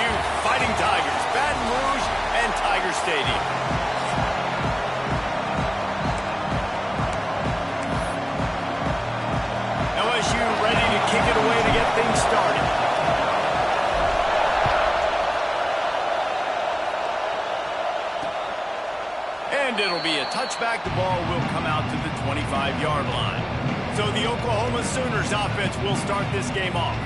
LSU Fighting Tigers, Baton Rouge and Tiger Stadium. LSU ready to kick it away to get things started. And it'll be a touchback. The ball will come out to the 25-yard line. So the Oklahoma Sooners offense will start this game off.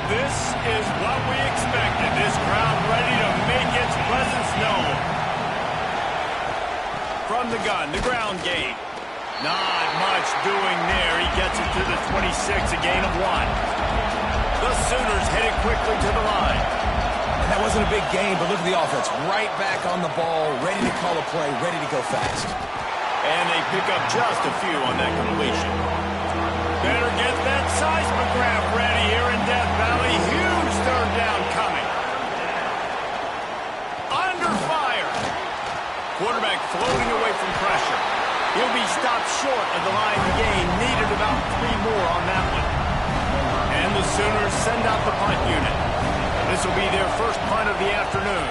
This is what we expected. This crowd ready to make its presence known. From the gun, the ground game. Not much doing there. He gets it to the 26, a gain of 1. The Sooners headed quickly to the line. And that wasn't a big gain, but look at the offense. Right back on the ball, ready to call a play, ready to go fast. And they pick up just a few on that completion. Better get that seismograph ready here in Death Valley. Huge third down coming. Under fire. Quarterback floating away from pressure. He'll be stopped short of the line gain. Needed about 3 more on that one. And the Sooners send out the punt unit. This will be their first punt of the afternoon.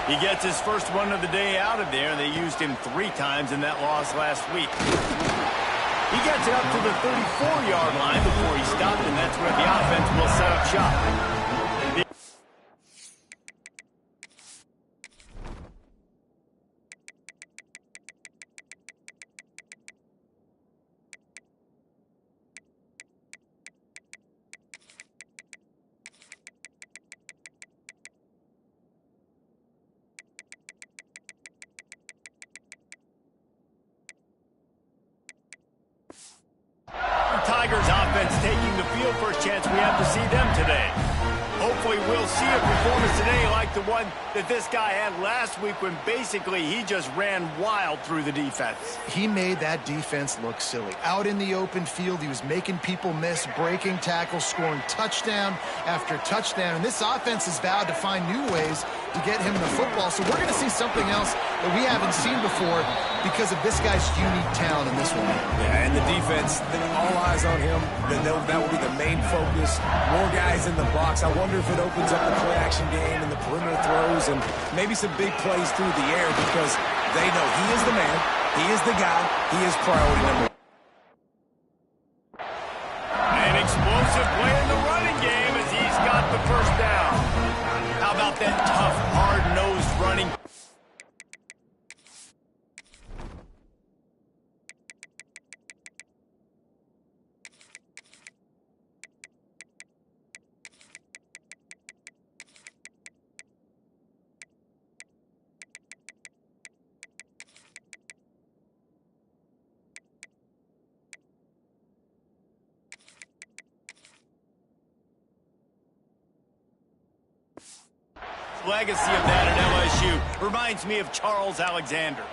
He gets his first one of the day out of there. They used him 3 times in that loss last week. He gets it up to the 34-yard line before he stopped, and that's where the offense will set up shop. Tigers offense taking the field. First chance we have to see them today. Hopefully we'll see a performance today like the one that this guy had last week when basically he just ran wild through the defense. He made that defense look silly. Out in the open field, he was making people miss, breaking tackles, scoring touchdown after touchdown. And this offense has vowed to find new ways to get him the football. So we're going to see something else that we haven't seen before because of this guy's unique talent in this one. Yeah, and the defense, all eyes on him. That will be the main focus. More guys in the box. I wonder if it opens up the play-action game and the perimeter throws and maybe some big plays through the air because they know he is the man, he is the guy, he is priority number 1. An explosive play in the running game as he's got the first down. How about that tough, hard-nosed running? Legacy of that at LSU reminds me of Charles Alexander.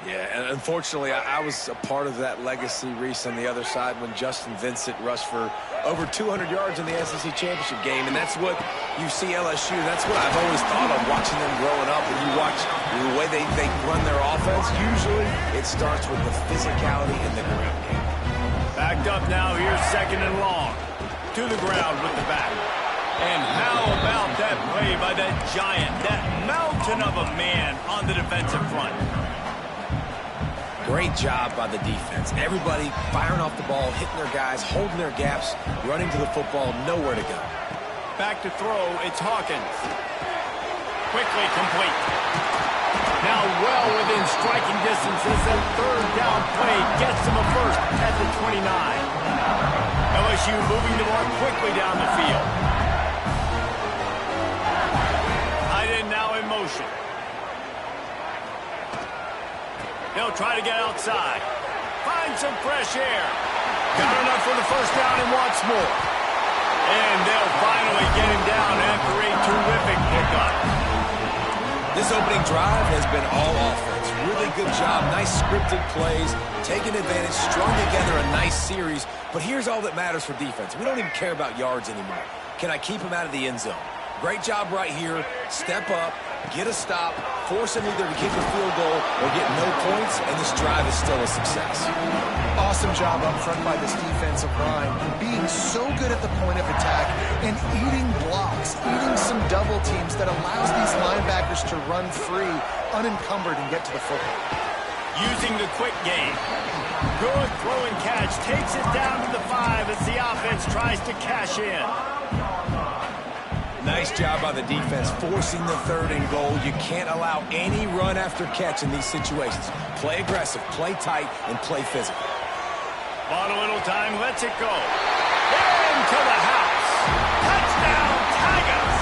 Yeah, and unfortunately, I was a part of that legacy, Reese, on the other side when Justin Vincent rushed for over 200 yards in the SEC championship game, and that's what you see LSU. That's what I've always thought of watching them growing up. When you watch the way they run their offense, usually it starts with the physicality in the ground game. Backed up now, here's second and long. To the ground with the back. And how about that play by that giant, that mountain of a man on the defensive front? Great job by the defense. Everybody firing off the ball, hitting their guys, holding their gaps, running to the football, nowhere to go. Back to throw, it's Hawkins. Quickly complete. Now well within striking distance as that third down play gets him a first at the 29. LSU moving the ball quickly down the field. Now in motion. They'll try to get outside. Find some fresh air. Got enough for the first down and wants more. And they'll finally get him down after a terrific pickup. This opening drive has been all offense. really good job. Nice scripted plays, taking advantage, strung together a nice series. But here's all that matters for defense. We don't even care about yards anymore. Can I keep him out of the end zone? Great job right here. Step up, get a stop, force him either to kick a field goal or get no points, and this drive is still a success. Awesome job up front by this defensive line, being so good at the point of attack and eating blocks, eating some double teams that allows these linebackers to run free, unencumbered, and get to the football. Using the quick game. Good throw and catch. Takes it down to the 5 as the offense tries to cash in. Nice job by the defense, forcing the 3rd and goal. You can't allow any run after catch in these situations. Play aggressive, play tight, and play physical. Bought a little time, lets it go. Into the house. Touchdown, Tigers!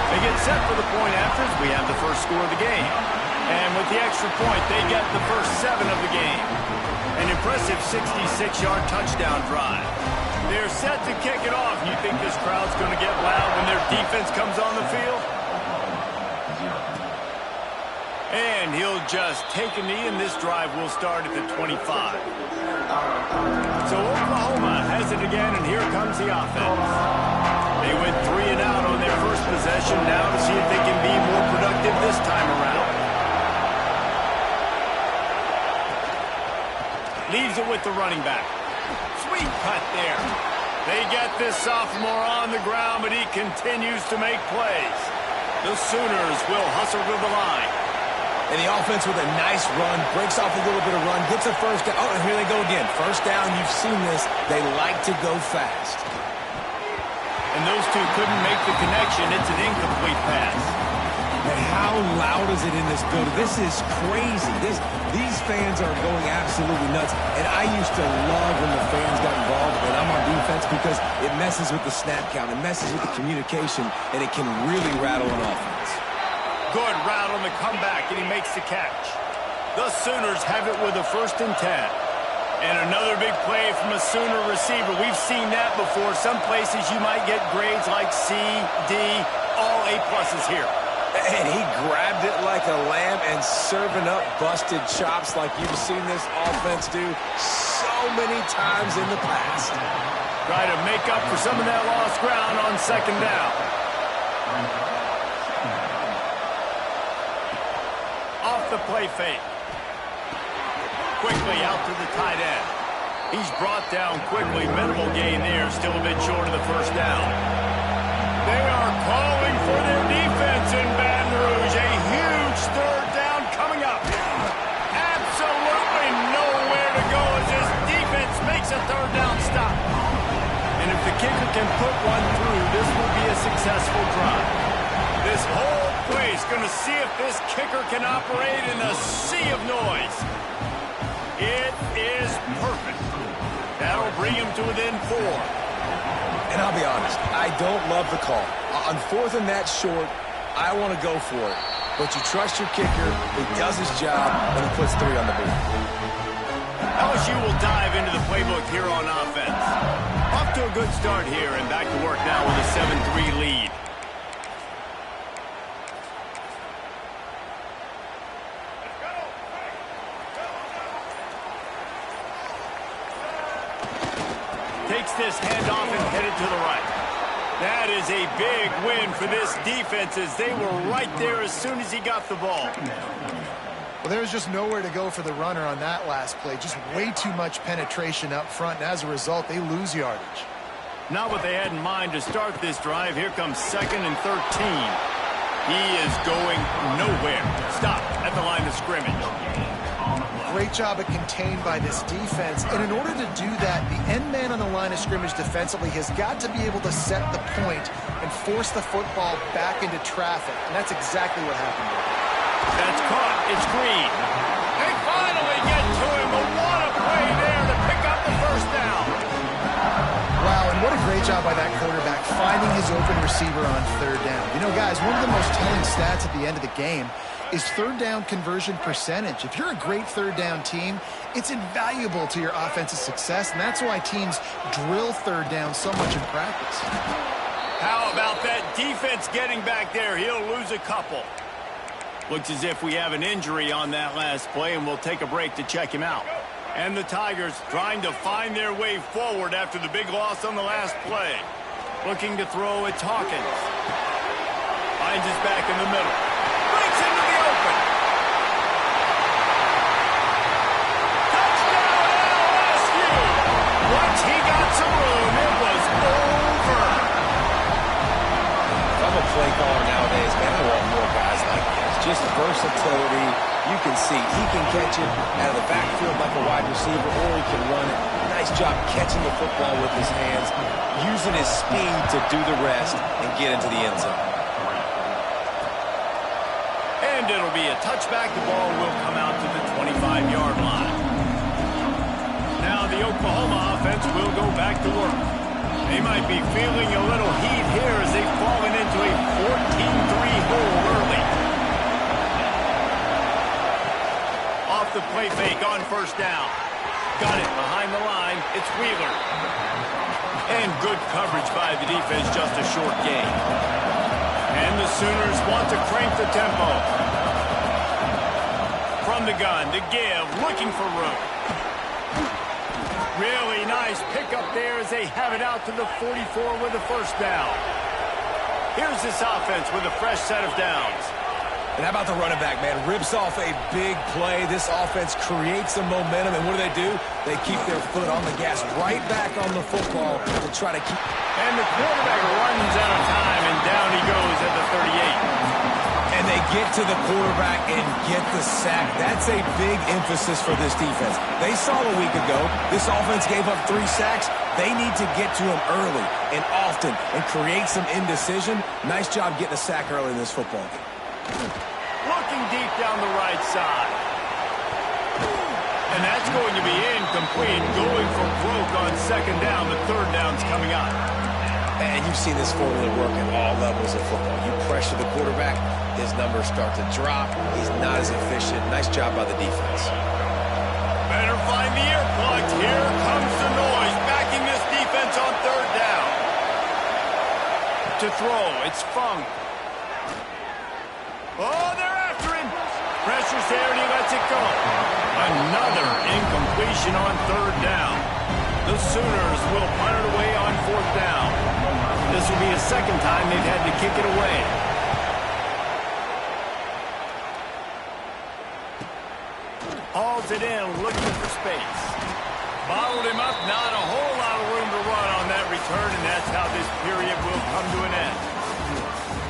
They get set for the point afters. We have the first score of the game. And with the extra point, they get the first 7 of the game. An impressive 66-yard touchdown drive. They're set to kick it off. You think this crowd's going to get loud when their defense comes on the field? And he'll just take a knee, and this drive will start at the 25. So Oklahoma has it again, and here comes the offense. They went 3 and out on their first possession. Now to see if they can be more productive this time around. Leaves it with the running back. Sweet cut there. They get this sophomore on the ground, but he continues to make plays. The Sooners will hustle to the line. And the offense with a nice run, breaks off a little bit of run, gets a first down. Oh, and here they go again. First down, you've seen this. They like to go fast. And those two couldn't make the connection. It's an incomplete pass. And how loud is it in this building? This is crazy. These fans are going absolutely nuts. And I used to love when the fans got involved, and I'm on defense, because it messes with the snap count. It messes with the communication, and it can really rattle an offense. Good route on the comeback, and he makes the catch. The Sooners have it with a 1st and 10. And another big play from a Sooner receiver. We've seen that before. Some places you might get grades like C, D, all A-pluses here. And he grabbed it like a lamb and serving up busted chops like you've seen this offense do so many times in the past. Try to make up for some of that lost ground on 2nd down. Off the play fake. Quickly out to the tight end. He's brought down quickly. Minimal gain there. Still a bit short of the 1st down. They are calling for their defense in Baton Rouge. A huge 3rd down coming up. Absolutely nowhere to go as this defense makes a 3rd down stop. And if the kicker can put one through, this will be a successful drive. This whole place going to see if this kicker can operate in a sea of noise. It is perfect. That'll bring him to within 4. And I'll be honest, I don't love the call. On 4th and that short, I want to go for it. But you trust your kicker, he does his job, and he puts 3 on the board. LSU will dive into the playbook here on offense. Off to a good start here, and back to work now with a 7-3 lead. Takes this handoff and headed to the right. That is a big win for this defense as they were right there as soon as he got the ball. Well, there was just nowhere to go for the runner on that last play. Just way too much penetration up front, and as a result, they lose yardage. Not what they had in mind to start this drive. Here comes 2nd and 13. He is going nowhere. Stop at the line of scrimmage. Great job at contained by this defense. And in order to do that, the end man on the line of scrimmage defensively has got to be able to set the point and force the football back into traffic. And that's exactly what happened there. That's caught. It's Green. They finally get to him, but what a play there to pick up the 1st down. Wow, and what a great job by that quarterback finding his open receiver on 3rd down. You know, guys, one of the most telling stats at the end of the game is 3rd down conversion percentage. If you're a great 3rd down team, it's invaluable to your offensive success, and that's why teams drill 3rd down so much in practice. How about that defense getting back there? He'll lose a couple. Looks as if we have an injury on that last play, and we'll take a break to check him out. And the Tigers trying to find their way forward after the big loss on the last play. Looking to throw, it's Hawkins. Finds his back in the middle. Breaks into the open. Touchdown LSU! Once he got some room, it was over. If I'm a play caller nowadays, man, I want more guys like this. Just versatility. You can see he can catch it out of the backfield like a wide receiver, or he can run it. Nice job catching the football with his hands, using his speed to do the rest and get into the end zone. And it'll be a touchback. The ball will come out to the 25-yard line. Now the Oklahoma offense will go back to work. They might be feeling a little heat here as they've fallen into a 14-3 hole early. Off the play fake on first down. Got it behind the line. It's Wheeler. And good coverage by the defense, just a short gain. And the Sooners want to crank the tempo. From the gun to give, looking for room. Really nice pickup there as they have it out to the 44 with a first down. Here's this offense with a fresh set of downs. And how about the running back, man? Rips off a big play. This offense creates some momentum, and what do? They keep their foot on the gas right back on the football to try to keep... And the quarterback runs out of time, and down he goes at the 38. And they get to the quarterback and get the sack. That's a big emphasis for this defense. They saw a week ago, this offense gave up 3 sacks. They need to get to him early and often and create some indecision. Nice job getting a sack early in this football game. Looking deep down the right side. And that's going to be incomplete. Going for broke on second down. The third down's coming up. And you've seen this formula work at all levels of football. You pressure the quarterback, his numbers start to drop. He's not as efficient. Nice job by the defense. Better find the earplugs. Here comes the noise. Backing this defense on third down. To throw, it's Funk. Oh, they're after him. Pressure's there, and he lets it go. Another incompletion on third down. The Sooners will punt it away on fourth down. This will be the second time they've had to kick it away. Hauls it in, looking for space. Bottled him up, not a whole lot of room to run on that return, and that's how this period will come to an end.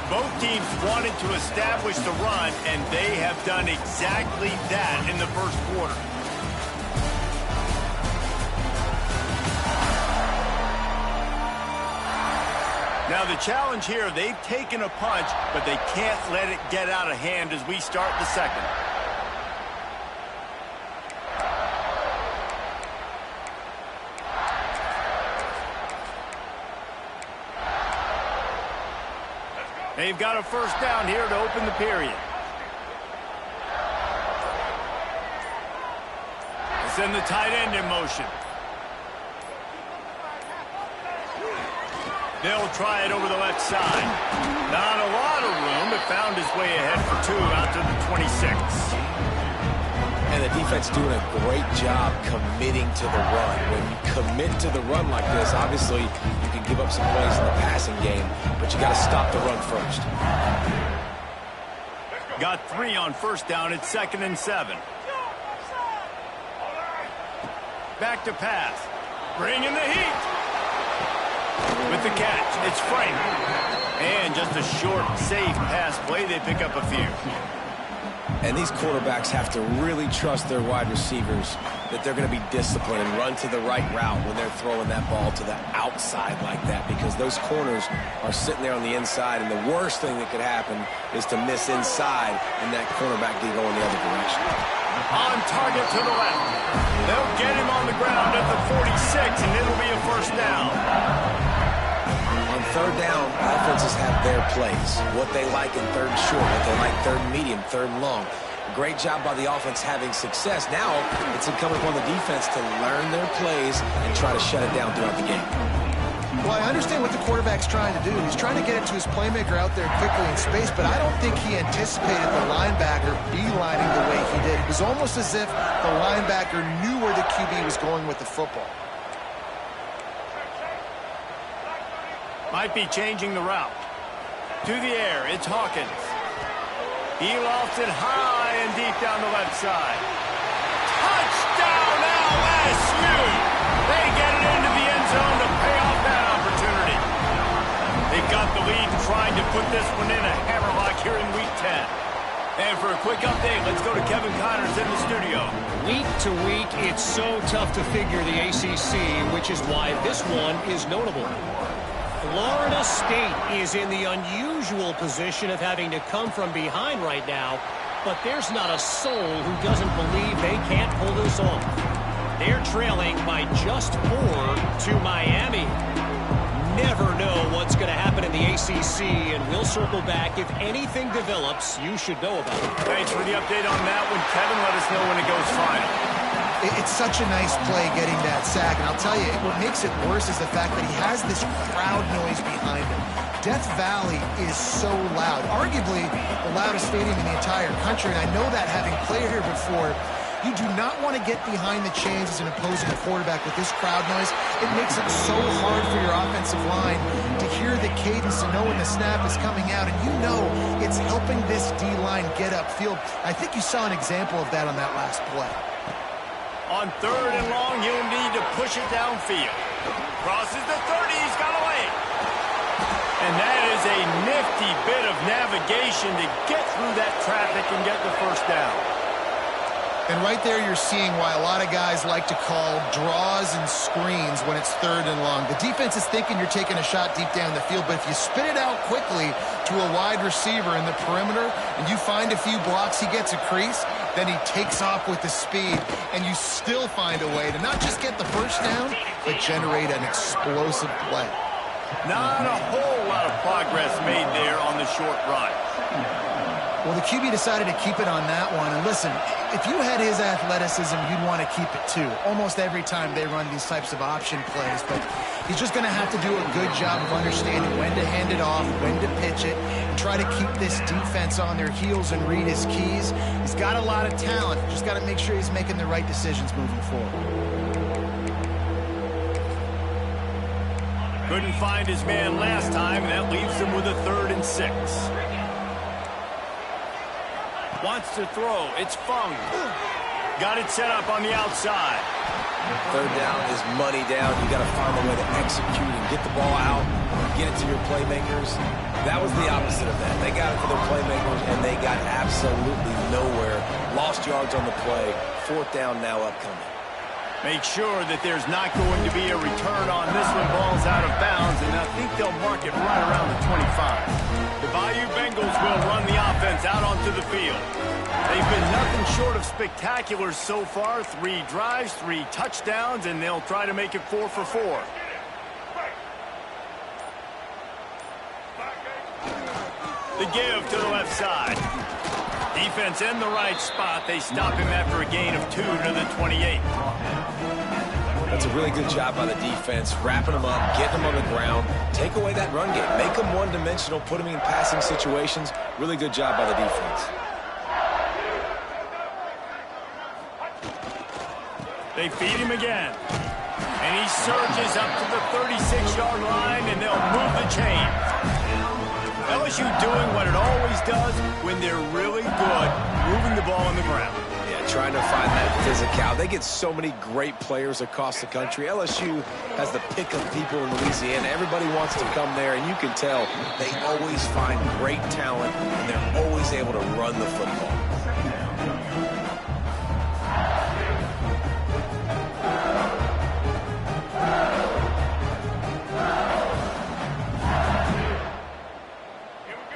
Both teams wanted to establish the run, and they have done exactly that in the first quarter. Now the challenge here, they've taken a punch, but they can't let it get out of hand as we start the second. They've got a first down here to open the period. Send the tight end in motion. They'll try it over the left side. Not a lot of room, but found his way ahead for 2 out to the 26. And the defense doing a great job committing to the run. When you commit to the run like this, obviously you can give up some plays in the passing game, but you got to stop the run first. Got 3 on first down. It's 2nd and 7. Back to pass. Bringing the heat. With the catch, it's Frank. And just a short, safe pass play. They pick up a few. And these quarterbacks have to really trust their wide receivers that they're going to be disciplined and run to the right route when they're throwing that ball to the outside like that, because those corners are sitting there on the inside, and the worst thing that could happen is to miss inside and that cornerback get going the other direction. On target to the left. They'll get him on the ground at the 46, and it'll be a first down. On third down, offenses have their plays. What they like in third and short, what they like third and medium, third and long. Great job by the offense having success. Now it's incumbent upon the defense to learn their plays and try to shut it down throughout the game. Well, I understand what the quarterback's trying to do. He's trying to get it to his playmaker out there quickly in space, but I don't think he anticipated the linebacker beelining the way he did. It was almost as if the linebacker knew where the QB was going with the football. Might be changing the route. To the air, it's Hawkins. He lofts it high and deep down the left side. Touchdown LSU! They get it into the end zone to pay off that opportunity. They got the lead and trying to put this one in a hammerlock here in Week 10. And for a quick update, let's go to Kevin Connors in the studio. Week to week, it's so tough to figure the ACC, which is why this one is notable. Florida State is in the unusual position of having to come from behind right now, but there's not a soul who doesn't believe they can't pull this off. They're trailing by just 4 to Miami. Never know what's going to happen in the ACC, and we'll circle back. If anything develops, you should know about it. Thanks for the update on that one, Kevin. Let us know when it goes final. It's such a nice play getting that sack, and I'll tell you, what makes it worse is the fact that he has this crowd noise behind him. Death Valley is so loud, arguably the loudest stadium in the entire country, and I know that having played here before. You do not want to get behind the chains as an opposing quarterback with this crowd noise. It makes it so hard for your offensive line to hear the cadence, to know when the snap is coming out, and you know it's helping this D-line get upfield. I think you saw an example of that on that last play. On 3rd and long, he'll need to push it downfield. Crosses the 30, he's got away. And that is a nifty bit of navigation to get through that traffic and get the first down. And right there you're seeing why a lot of guys like to call draws and screens when it's 3rd and long. The defense is thinking you're taking a shot deep down the field, but if you spit it out quickly to a wide receiver in the perimeter and you find a few blocks, he gets a crease, then he takes off with the speed, and you still find a way to not just get the first down, but generate an explosive play. Not a whole lot of progress made there on the short run. Well, the QB decided to keep it on that one. And listen, if you had his athleticism, you'd want to keep it too. Almost every time they run these types of option plays. But he's just going to have to do a good job of understanding when to hand it off, when to pitch it, and try to keep this defense on their heels and read his keys. He's got a lot of talent. Just got to make sure he's making the right decisions moving forward. Couldn't find his man last time, and that leaves him with a 3rd and 6. Wants to throw. It's Fung. Got it set up on the outside. 3rd down is money down. You got to find a way to execute and get the ball out, get it to your playmakers. That was the opposite of that. They got it to their playmakers, and they got absolutely nowhere. Lost yards on the play. 4th down now upcoming. Make sure that there's not going to be a return on this one. Ball's out of bounds, and I think they'll mark it right around the 25. The Bayou Bengals will run the offense out onto the field. They've been nothing short of spectacular so far. 3 drives, 3 touchdowns, and they'll try to make it 4 for 4. The give to the left side. Defense in the right spot. They stop him after a gain of 2 to the 28. That's a really good job by the defense, wrapping them up, getting them on the ground, take away that run game, make them one-dimensional, put them in passing situations. Really good job by the defense. They feed him again. And he surges up to the 36-yard line, and they'll move the chain. LSU doing what it always does when they're really good, moving the ball on the ground. Yeah, trying to find that physicality. They get so many great players across the country. LSU has the pick of people in Louisiana. Everybody wants to come there, and you can tell they always find great talent, and they're always able to run the football.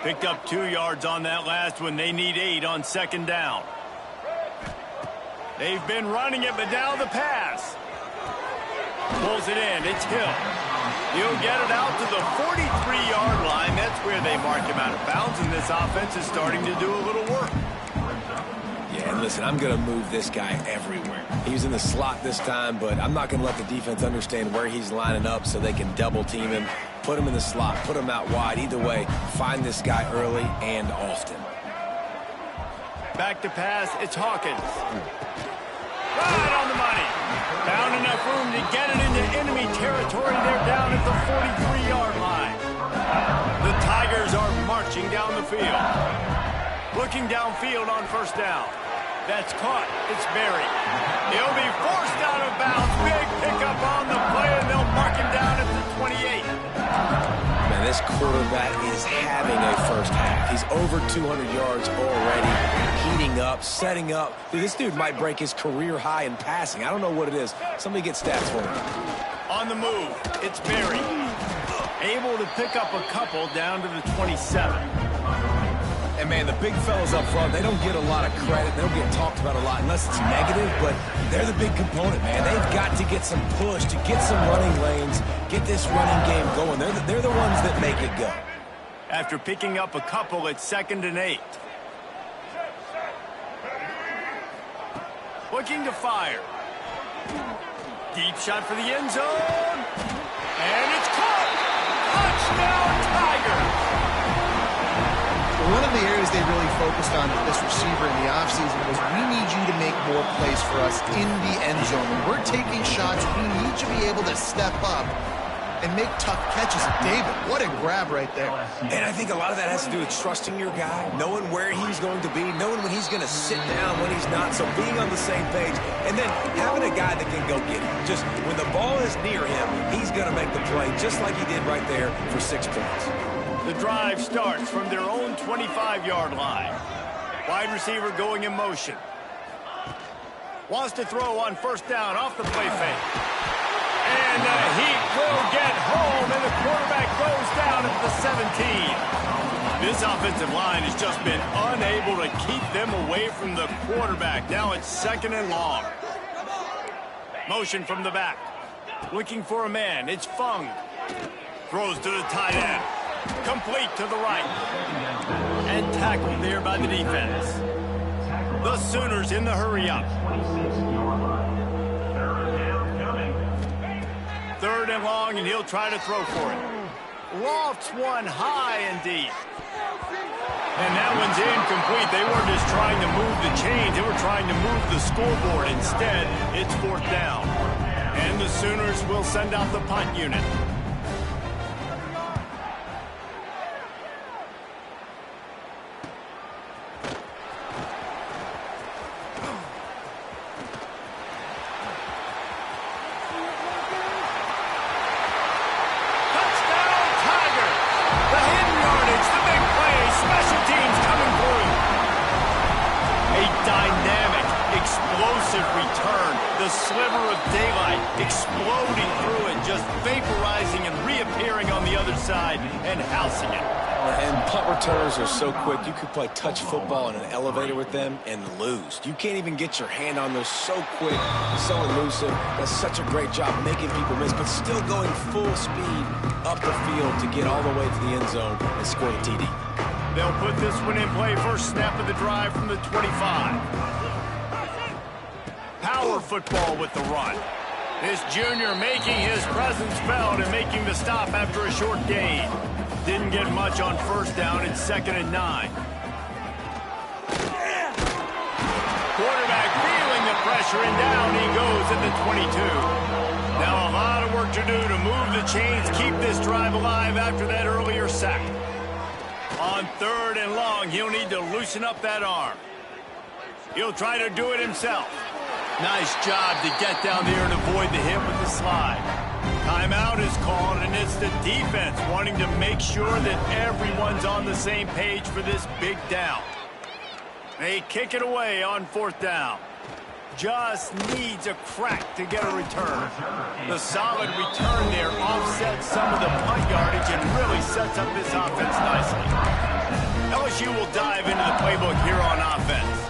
Picked up 2 yards on that last one. They need 8 on 2nd down. They've been running it, but now the pass. Pulls it in. It's Hill. He'll get it out to the 43-yard line. That's where they mark him out of bounds, and this offense is starting to do a little work. Yeah, And listen, I'm going to move this guy everywhere. He's in the slot this time, but I'm not going to let the defense understand where he's lining up so they can double team him. Put him in the slot, put him out wide. Either way, find this guy early and often. Back to pass, it's Hawkins. Right on the money. Found enough room to get it into enemy territory. They're down at the 43-yard line. The Tigers are marching down the field. Looking downfield on first down. That's caught. It's buried. He'll be forced out of bounds. Big pickup on the play, and they'll mark him down at the 28. Man, this quarterback is having a first half. He's over 200 yards already, heating up, setting up. Dude, this dude might break his career high in passing. I don't know what it is. Somebody get stats for him. On the move, it's buried. Able to pick up a couple down to the 27. And, man, the big fellas up front, they don't get a lot of credit. They don't get talked about a lot unless it's negative, but they're the big component, man. They've got to get some push, to get some running lanes, get this running game going. They're the ones that make it go. After picking up a couple, it's 2nd and 8. Looking to fire. Deep shot for the end zone. And it's caught. Touchdown, Tigers. One of the areas they really focused on with this receiver in the offseason was we need you to make more plays for us in the end zone. When we're taking shots, we need you to be able to step up and make tough catches. David, what a grab right there. And I think a lot of that has to do with trusting your guy, knowing where he's going to be, knowing when he's going to sit down, when he's not, so being on the same page, and then having a guy that can go get him. Just when the ball is near him, he's going to make the play just like he did right there for 6 points. The drive starts from their own 25-yard line. Wide receiver going in motion. Wants to throw on first down off the play fake. And the heat will get home, and the quarterback goes down at the 17. This offensive line has just been unable to keep them away from the quarterback. Now it's 2nd and long. Motion from the back. Looking for a man. It's Fung. Throws to the tight end. Complete to the right. And tackled there by the defense. The Sooners in the hurry-up. 3rd and long, and he'll try to throw for it. Lofts one high and deep. And that one's incomplete. They weren't just trying to move the chains. They were trying to move the scoreboard. Instead, it's 4th down. And the Sooners will send out the punt unit. Return, the sliver of daylight exploding through it, just vaporizing and reappearing on the other side and housing it. And punt returners are so quick, you could play touch football in an elevator with them and lose. You can't even get your hand on those, so quick, so elusive. Does such a great job making people miss, but still going full speed up the field to get all the way to the end zone and score the TD. They'll put this one in play. First snap of the drive from the 25. Power football with the run. This junior making his presence felt and making the stop after a short gain. Didn't get much on first down. It's 2nd and 9. Quarterback feeling the pressure, and down he goes at the 22. Now a lot of work to do to move the chains, keep this drive alive after that earlier sack. On 3rd and long, he'll need to loosen up that arm. He'll try to do it himself. Nice job to get down there and avoid the hit with the slide. Timeout is called, and it's the defense wanting to make sure that everyone's on the same page for this big down. They kick it away on 4th down. Just needs a crack to get a return. The solid return there offsets some of the punt yardage and really sets up this offense nicely. LSU will dive into the playbook here on offense.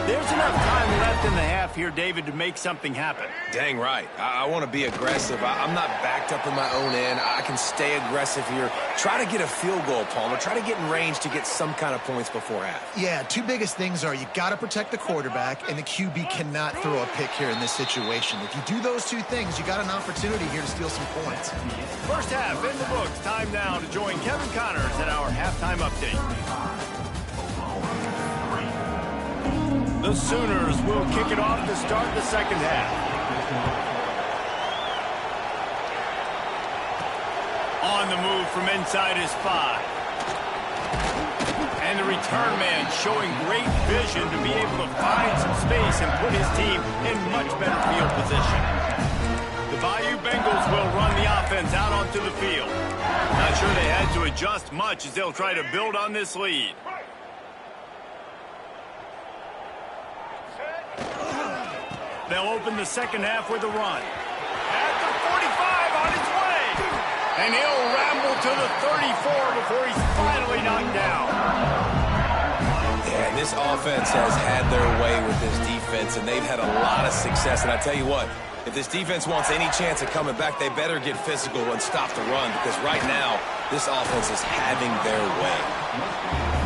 There's enough time left in the half here, David, to make something happen. Dang right. I want to be aggressive. I'm not backed up in my own end. I can stay aggressive here. Try to get a field goal, Palmer. Try to get in range to get some kind of points before half. Yeah, two biggest things are you got to protect the quarterback, and the QB cannot throw a pick here in this situation. If you do those two things, you got an opportunity here to steal some points. First half in the books. Time now to join Kevin Connors at our halftime update. The Sooners will kick it off to start the second half. On the move from inside his 5. And the return man showing great vision to be able to find some space and put his team in much better field position. The Bayou Bengals will run the offense out onto the field. Not sure they had to adjust much as they'll try to build on this lead. They'll open the second half with a run. At the 45 on his way. And he'll ramble to the 34 before he's finally knocked down. Yeah, and this offense has had their way with this defense, and they've had a lot of success. And I tell you what, if this defense wants any chance of coming back, they better get physical and stop the run, because right now, this offense is having their way.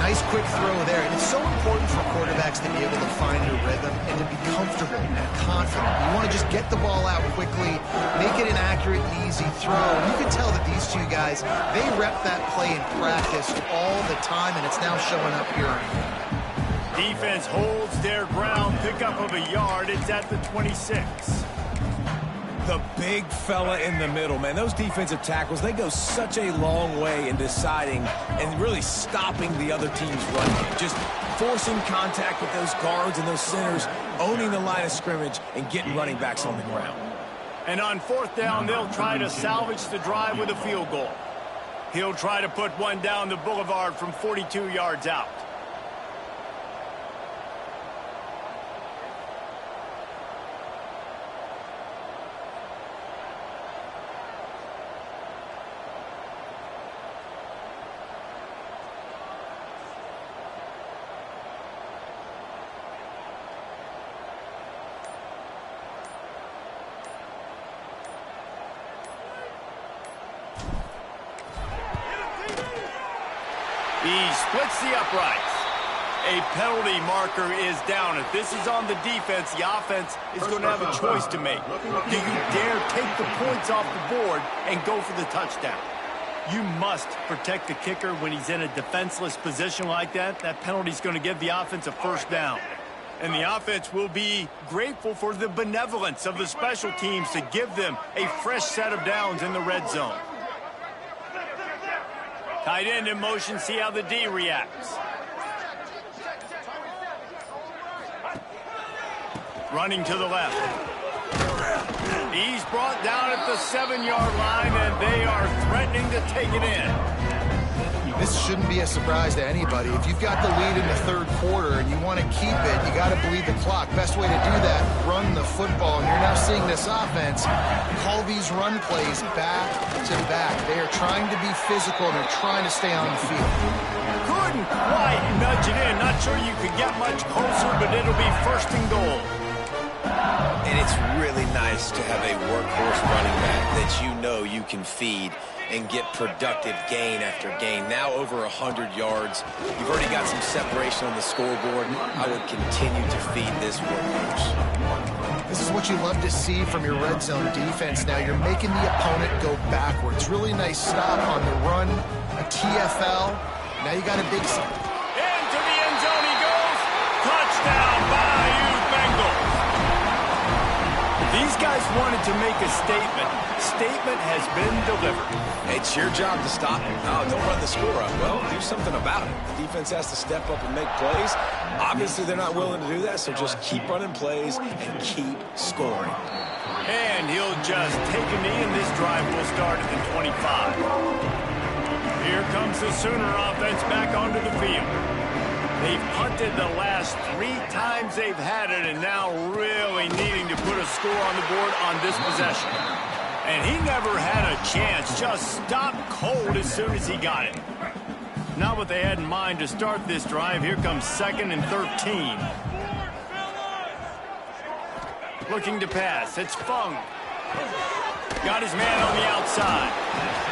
Nice quick throw there, and it's so important for quarterbacks to be able to find a rhythm and to be comfortable and confident. You want to just get the ball out quickly, make it an accurate and easy throw. And you can tell that these two guys, they rep that play in practice all the time, and it's now showing up here. Defense holds their ground, pickup of a yard. It's at the 26. The big fella in the middle, man. Those defensive tackles, they go such a long way in deciding and really stopping the other team's run game. Just forcing contact with those guards and those centers, owning the line of scrimmage, and getting running backs on the ground. And on fourth down, they'll try to salvage the drive with a field goal. He'll try to put one down the boulevard from 42 yards out. He splits the uprights. A penalty marker is down. If this is on the defense, the offense is going to have a choice to make. Do you dare take the points off the board and go for the touchdown? You must protect the kicker when he's in a defenseless position like that. That penalty is going to give the offense a first down. And the offense will be grateful for the benevolence of the special teams to give them a fresh set of downs in the red zone. Tight end in motion, see how the D reacts. Running to the left. He's brought down at the 7-yard line, and they are threatening to take it in. This shouldn't be a surprise to anybody. If you've got the lead in the third quarter and you want to keep it, you got to bleed the clock. Best way to do that, run the football. And you're now seeing this offense call these run plays back to back. They are trying to be physical, and they're trying to stay on the field. Couldn't quite nudge it in. Not sure you could get much closer, but it'll be first and goal. And it's really nice to have a workhorse running back that you know you can feed and get productive gain after gain. Now over 100 yards. You've already got some separation on the scoreboard. I would continue to feed this workhorse. This is what you love to see from your red zone defense. Now you're making the opponent go backwards. Really nice stop on the run, a TFL. Now you got a big... Into the end zone he goes. Touchdown, Bayou Bengals. These guys wanted to make a statement. Statement has been delivered. It's your job to stop him. No, don't run the score up. Well, do something about it. The defense has to step up and make plays. Obviously, they're not willing to do that, so just keep running plays and keep scoring. And he'll just take a knee, and this drive will start at the 25. Here comes the Sooner offense back onto the field. They've punted the last 3 times they've had it, and now really needing to put a score on the board on this possession. And he never had a chance, just stopped cold as soon as he got it. Not what they had in mind to start this drive. Here comes 2nd and 13. Looking to pass. It's Fung. Got his man on the outside.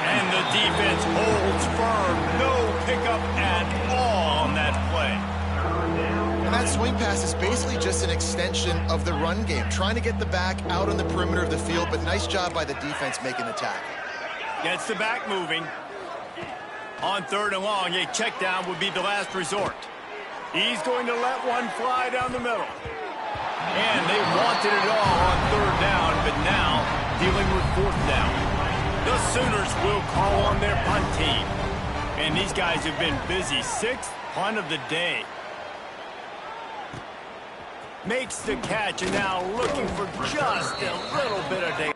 And the defense holds firm. No pickup at all on that play. And that swing pass is basically just an extension of the run game, trying to get the back out on the perimeter of the field, but nice job by the defense making the tackle. Gets the back moving. On 3rd and long, a check down would be the last resort. He's going to let one fly down the middle. And they wanted it all on 3rd down, but now dealing with 4th down. The Sooners will call on their punt team. And these guys have been busy. 6th punt of the day. Makes the catch, and now looking for just a little bit of day.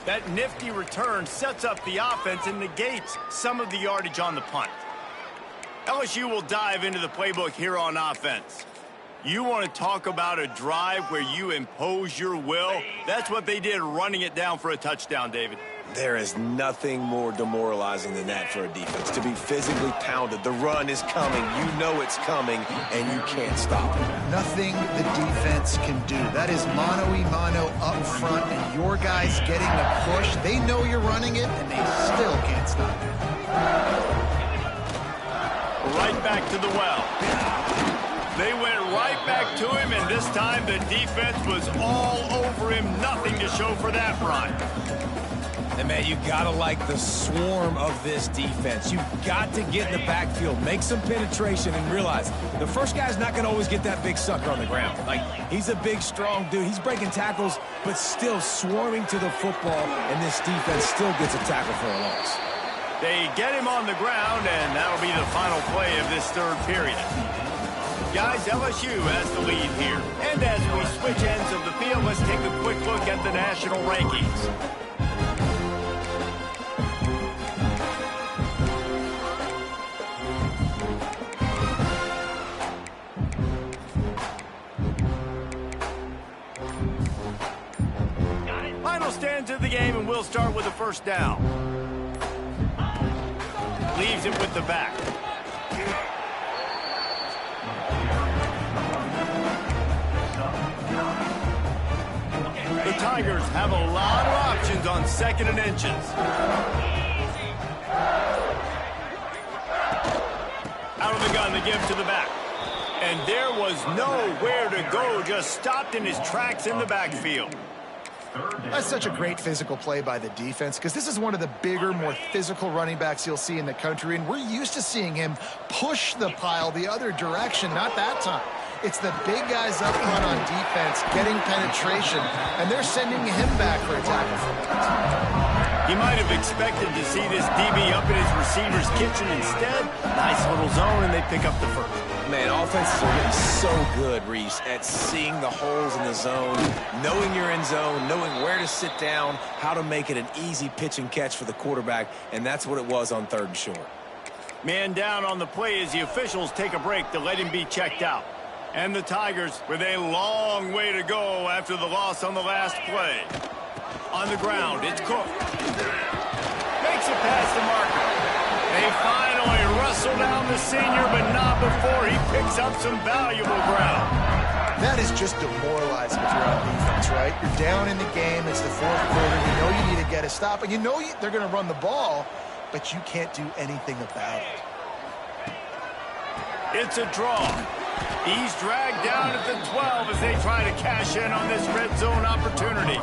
That nifty return sets up the offense and negates some of the yardage on the punt. LSU will dive into the playbook here on offense. You want to talk about a drive where you impose your will? That's what they did, running it down for a touchdown, David. There is nothing more demoralizing than that for a defense, to be physically pounded. The run is coming. You know it's coming, and you can't stop it. Nothing the defense can do. That is mano-a-mano up front, and your guys getting the push. They know you're running it, and they still can't stop it. Right back to the well. They went right back to him, and this time the defense was all over him. Nothing to show for that run. And, man, you got to like the swarm of this defense. You've got to get in the backfield, make some penetration, and realize the first guy's not going to always get that big sucker on the ground. Like, he's a big, strong dude. He's breaking tackles, but still swarming to the football, and this defense still gets a tackle for a loss. They get him on the ground, and that'll be the final play of this 3rd period. Guys, LSU has the lead here. And as we switch ends of the field, let's take a quick look at the national rankings. Final stands of the game, and we'll start with the first down. Leaves it with the back. The The Tigers have a lot of options on 2nd and inches. Out of the gun, the give to the back. And there was nowhere to go, just stopped in his tracks in the backfield. That's such a great physical play by the defense because this is one of the bigger, more physical running backs you'll see in the country, and we're used to seeing him push the pile the other direction, not that time. It's the big guys up front on defense getting penetration, and they're sending him back for a tackle for that. He might have expected to see this DB up in his receiver's kitchen instead. Nice little zone, and they pick up the first. Man, offenses are getting so good, Reese, at seeing the holes in the zone, knowing you're in zone, knowing where to sit down, how to make it an easy pitch and catch for the quarterback, and that's what it was on 3rd and short. Man down on the play as the officials take a break to let him be checked out. And the Tigers with a long way to go after the loss on the last play. On the ground, it's Cook. Makes it past the marker. They finally wrestle down the senior, but not before he picks up some valuable ground. That is just demoralizing if you're on defense, right? You're down in the game. It's the 4th quarter. You know you need to get a stop, and you know they're going to run the ball, but you can't do anything about it. It's a draw. He's dragged down at the 12 as they try to cash in on this red zone opportunity.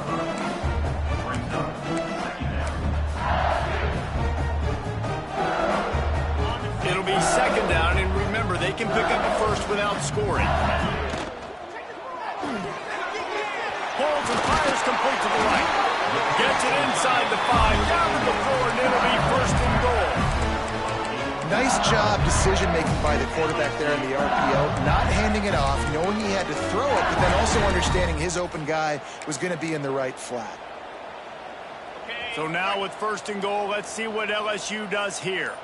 It'll be 2nd down, and remember, they can pick up a first without scoring. Holds and fires complete to the right. Gets it inside the 5, down to the 4, and it'll be 1st and goal. Nice job decision-making by the quarterback there in the RPO, not handing it off, knowing he had to throw it, but then also understanding his open guy was going to be in the right flat. So now with 1st and goal, let's see what LSU does here.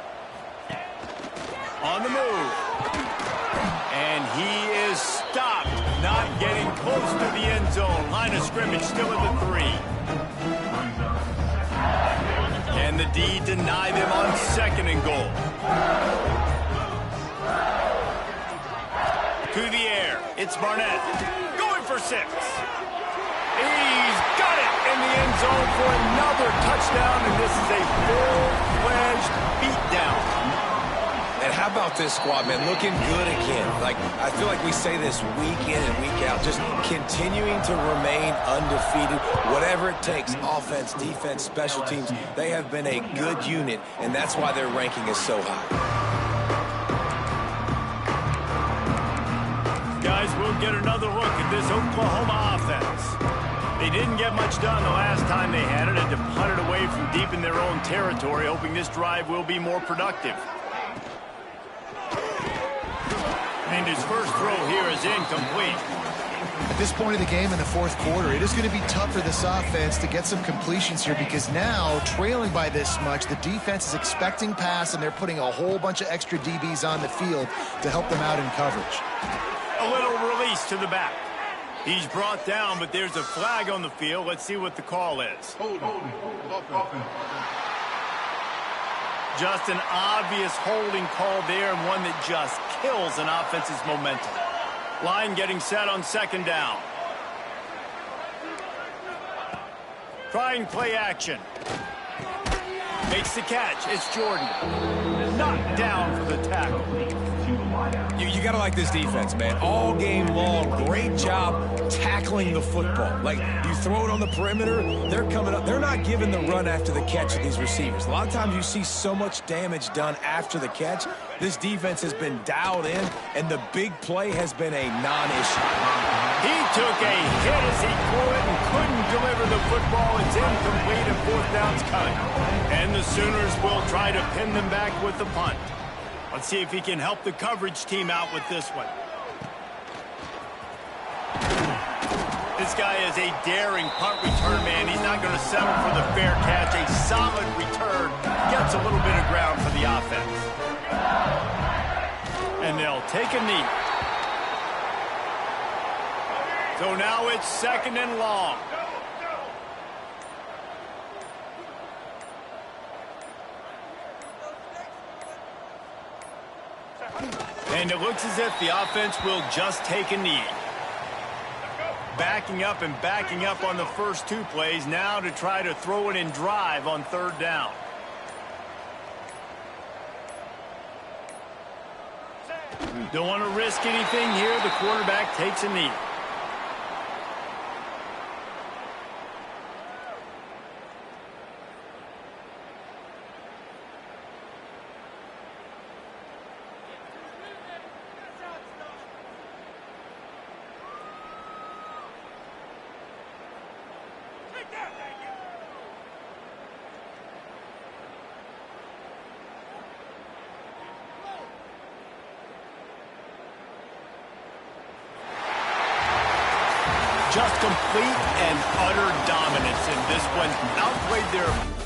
On the move. And he is stopped, not getting close to the end zone. Line of scrimmage still at the 3. And the D deny them on 2nd and goal. To the air, it's Barnett. Going for 6. He's got it in the end zone for another touchdown, and this is a full-fledged beatdown. And how about this squad, man? Looking good again. Like, I feel like we say this week in and week out, just continuing to remain undefeated. Whatever it takes, offense, defense, special teams, they have been a good unit, and that's why their ranking is so high. Guys, we'll get another look at this Oklahoma offense. They didn't get much done the last time they had it, and to punt it away from deep in their own territory, hoping this drive will be more productive. And his first throw here is incomplete. At this point of the game in the 4th quarter, it is going to be tough for this offense to get some completions here because now, trailing by this much, the defense is expecting pass, and they're putting a whole bunch of extra DBs on the field to help them out in coverage. A little release to the back. He's brought down, but there's a flag on the field. Let's see what the call is. Just an obvious holding call there, and one that just kills an offense's momentum. Line getting set on 2nd down. Trying play action. Makes the catch. It's Jordan. Knocked down for the tackle. You got to like this defense, man. All game long, great job tackling the football. Like, you throw it on the perimeter, they're coming up. They're not giving the run after the catch of these receivers. A lot of times you see so much damage done after the catch. This defense has been dialed in, and the big play has been a non-issue. He took a hit as he could and couldn't deliver the football. It's incomplete, and 4th down's coming. And the Sooners will try to pin them back with the punt. Let's see if he can help the coverage team out with this one. This guy is a daring punt return man. He's not going to settle for the fair catch. A solid return. Gets a little bit of ground for the offense. And they'll take a knee. So now it's 2nd and long. And it looks as if the offense will just take a knee. Backing up and backing up on the first 2 plays now to try to throw it in drive on 3rd down. Don't want to risk anything here. The quarterback takes a knee. Just complete and utter dominance in this one. Outplayed their